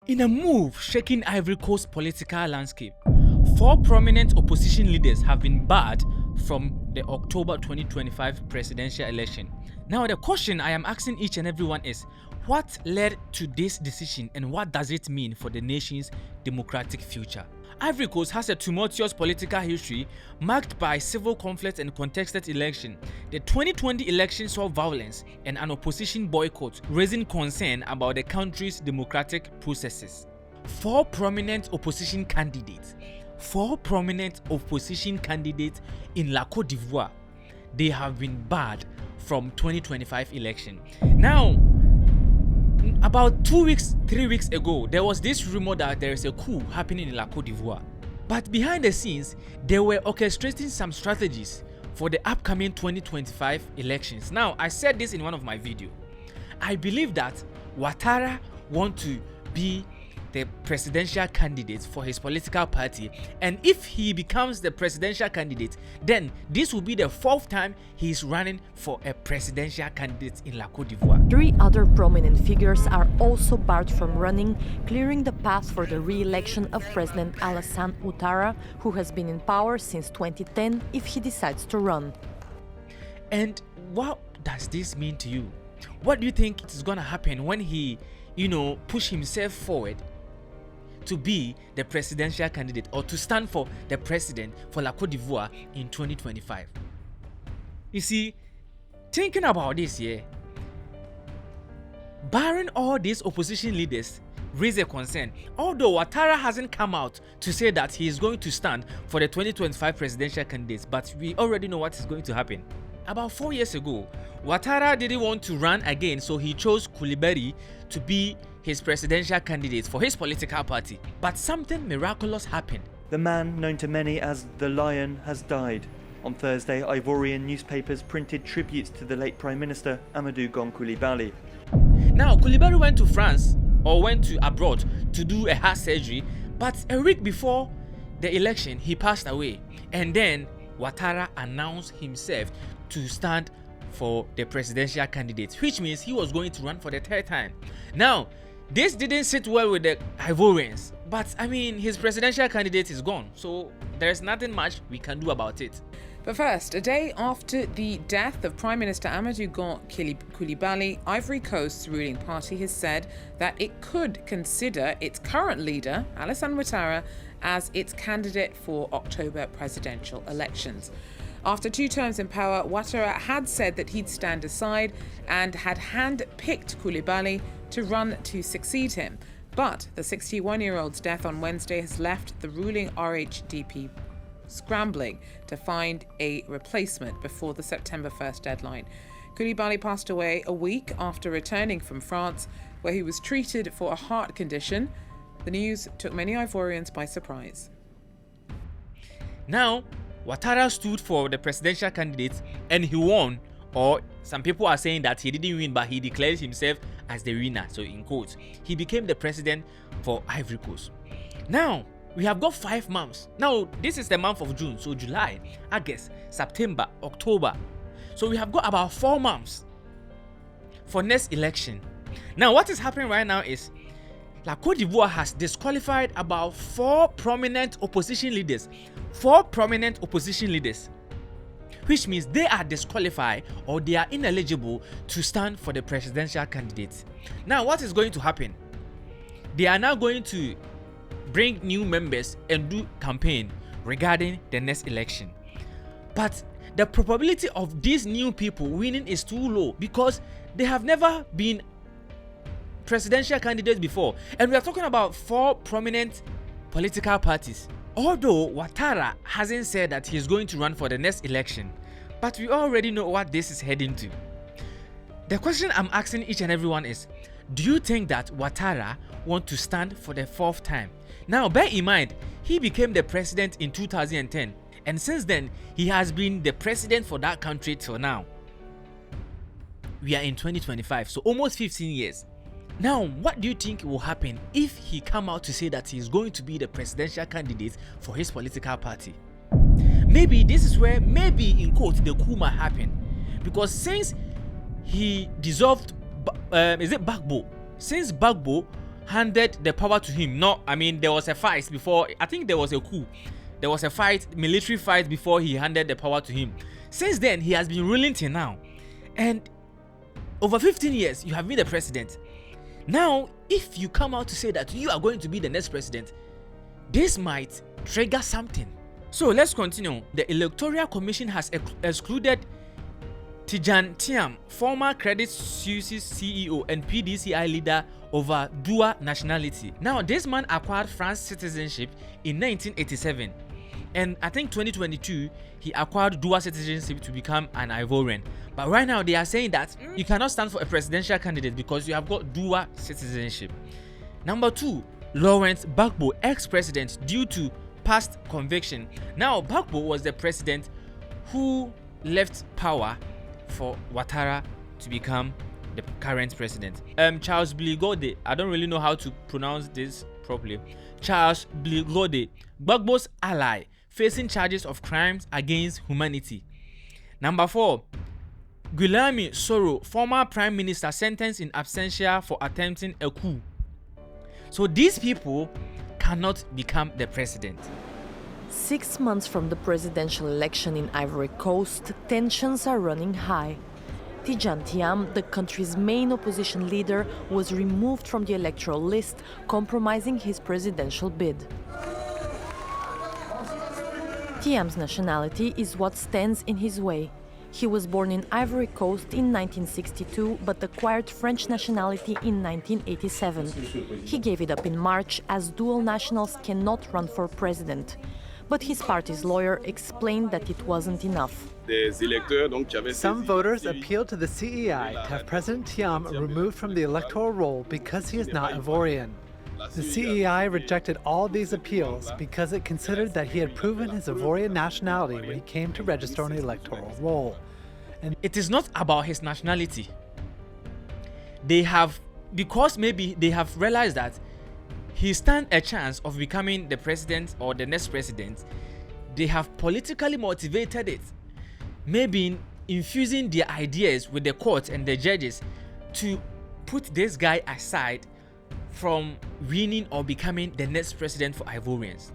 In a move shaking Ivory Coast's political landscape, 4 prominent opposition leaders have been barred from the October 2025 presidential election. Now, the question I am asking each and everyone is, what led to this decision and what does it mean for the nation's democratic future? Ivory Coast has a tumultuous political history marked by civil conflict and contested election. The 2020 election saw violence and an opposition boycott, raising concern about the country's democratic processes. 4 prominent opposition candidates in La Côte d'Ivoire, they have been barred from 2025 election. Now, about 3 weeks ago, there was this rumor that there is a coup happening in La Côte d'Ivoire. But behind the scenes, they were orchestrating some strategies for the upcoming 2025 elections. Now, I said this in one of my videos. I believe that Ouattara wants to be the presidential candidate for his political party, and if he becomes the presidential candidate, then this will be the 4th time he is running for a presidential candidate in La Côte d'Ivoire. 3 other prominent figures are also barred from running, clearing the path for the re-election of President Alassane Ouattara, who has been in power since 2010, if he decides to run. And what does this mean to you? What do you think is going to happen when he, push himself forward to be the presidential candidate or to stand for the president for La Côte d'Ivoire in 2025? You see, thinking about this, barring all these opposition leaders raise a concern. Although Ouattara hasn't come out to say that he is going to stand for the 2025 presidential candidates, but we already know what is going to happen. About 4 years ago, Ouattara didn't want to run again, so he chose Coulibaly to be his presidential candidate for his political party. But something miraculous happened. The man known to many as the Lion has died. On Thursday, Ivorian newspapers printed tributes to the late Prime Minister Amadou Gon Coulibaly. Now, Coulibaly went to France or went to abroad to do a heart surgery, but a week before the election, he passed away. And then Ouattara announced himself to stand for the presidential candidate, which means he was going to run for the 3rd time. Now, this didn't sit well with the Ivorians, but his presidential candidate is gone, so there's nothing much we can do about it. But first, a day after the death of Prime Minister Amadou Gon Coulibaly, Ivory Coast's ruling party has said that it could consider its current leader, Alassane Ouattara, as its candidate for October presidential elections. After 2 terms in power, Ouattara had said that he'd stand aside and had hand-picked Coulibaly to run to succeed him. But the 61-year-old's death on Wednesday has left the ruling RHDP scrambling to find a replacement before the September 1st deadline. Coulibaly passed away a week after returning from France, where he was treated for a heart condition. The news took many Ivorians by surprise. Now, Ouattara stood for the presidential candidate and he won, or some people are saying that he didn't win, but he declared himself as the winner. So in quotes, he became the president for Ivory Coast. Now, we have got 5 months. Now, this is the month of June, so July, August, September, October. So we have got about 4 months for next election. Now, what is happening right now is La Côte d'Ivoire has disqualified about 4 prominent opposition leaders. 4 prominent opposition leaders, which means they are disqualified or they are ineligible to stand for the presidential candidate. Now, what is going to happen? They are now going to bring new members and do campaign regarding the next election. But the probability of these new people winning is too low because they have never been presidential candidates before. And we are talking about 4 prominent political parties. Although Ouattara hasn't said that he's going to run for the next election, but we already know what this is heading to. The question I'm asking each and everyone is, do you think that Ouattara wants to stand for the 4th time? Now, bear in mind, he became the president in 2010, and since then, he has been the president for that country till now. We are in 2025, so almost 15 years. Now, what do you think will happen if he come out to say that he is going to be the presidential candidate for his political party? Maybe this is where, in quote, the coup might happen. Because since he dissolved, Gbagbo, since Gbagbo handed the power to him. No, I mean, there was a fight before. I think there was a coup. There was a fight, military fight, before he handed the power to him. Since then, he has been ruling till now. And over 15 years, you have been the president. Now, if you come out to say that you are going to be the next president, this might trigger something. So let's continue. The Electoral Commission has excluded Tidjane Thiam, former Credit Suisse CEO and PDCI leader, over dual nationality. Now, this man acquired French citizenship in 1987, and I think 2022 he acquired dual citizenship to become an Ivorian. But right now they are saying that you cannot stand for a presidential candidate because you have got dual citizenship. Number 2, Laurent Gbagbo, ex-president, due to past conviction. Now, Gbagbo was the president who left power for Ouattara to become the current president. Charles Blé Goudé, I don't really know how to pronounce this properly. Charles Blé Goudé, Gbagbo's ally, facing charges of crimes against humanity. Number 4, Guillaume Soro, former prime minister, sentenced in absentia for attempting a coup. So these people cannot become the president. 6 months from the presidential election in Ivory Coast, tensions are running high. Tidjane Thiam, the country's main opposition leader, was removed from the electoral list, compromising his presidential bid. Thiam's nationality is what stands in his way. He was born in Ivory Coast in 1962 but acquired French nationality in 1987. He gave it up in March as dual nationals cannot run for president. But his party's lawyer explained that it wasn't enough. Some voters appealed to the CEI to have President Thiam removed from the electoral roll because he is not Ivorian. The CEI rejected all these appeals because it considered that he had proven his Ivorian nationality when he came to register on the electoral roll. And it is not about his nationality. Because maybe they have realized that he stands a chance of becoming the president or the next president, they have politically motivated it, maybe infusing their ideas with the court and the judges to put this guy aside from winning or becoming the next president for Ivorians.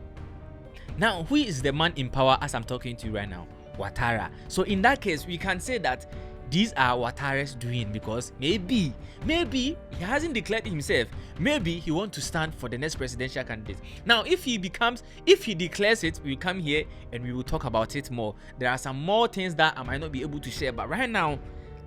Now, who is the man in power as I'm talking to you right now? Ouattara. So in that case, we can say that these are Ouattara's doing, because maybe he hasn't declared himself. Maybe he wants to stand for the next presidential candidate. Now, if he declares it, we come here and we will talk about it more. There are some more things that I might not be able to share, but right now,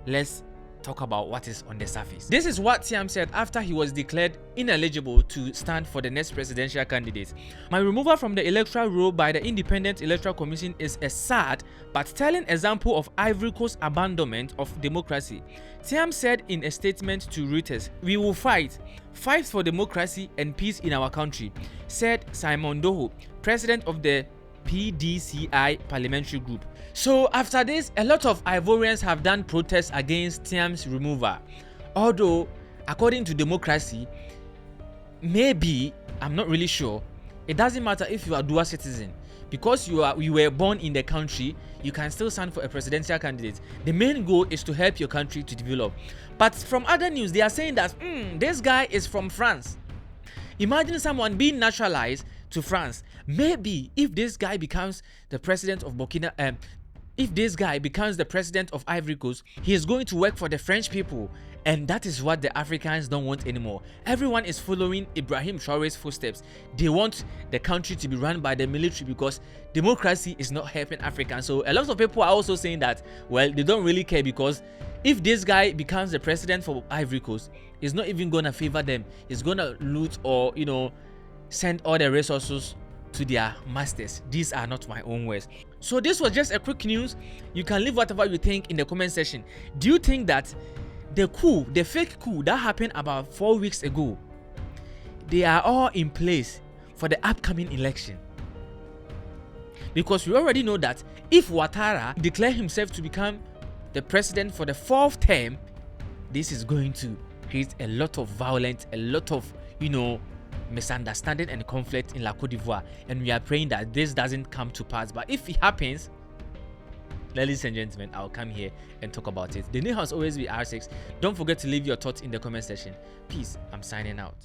let's talk about what is on the surface. This is what Thiam said after he was declared ineligible to stand for the next presidential candidate. My removal from the electoral roll by the Independent Electoral Commission is a sad but telling example of Ivory Coast's abandonment of democracy. Thiam said in a statement to Reuters, "We will fight for democracy and peace in our country," said Simon Doho, president of the PDCI parliamentary group. So after this, a lot of Ivorians have done protests against Thiam's removal. Although, according to democracy, maybe, I'm not really sure, it doesn't matter if you are dual citizen. Because you were born in the country, you can still stand for a presidential candidate. The main goal is to help your country to develop. But from other news, they are saying that this guy is from France. Imagine someone being naturalized to France. Maybe if this guy becomes the president of if this guy becomes the president of Ivory Coast, he is going to work for the French people, and that is what the Africans don't want anymore. Everyone is following Ibrahim Traore's footsteps. They want the country to be run by the military because democracy is not helping Africans. So a lot of people are also saying that, well, they don't really care, because if this guy becomes the president for Ivory Coast, he's not even going to favor them. He's going to loot or, send all the resources to their masters. These are not my own words. So this was just a quick news. You can leave whatever you think in the comment section. Do you think that the fake coup that happened about 4 weeks ago, they are all in place for the upcoming election? Because we already know that if Ouattara declares himself to become the president for the 4th term, this is going to create a lot of violence, a lot of, misunderstanding and conflict in La Côte d'Ivoire, and we are praying that this doesn't come to pass. But if it happens, ladies and gentlemen, I'll come here and talk about it. The name has always been R6. Don't forget to leave your thoughts in the comment section. Peace. I'm signing out.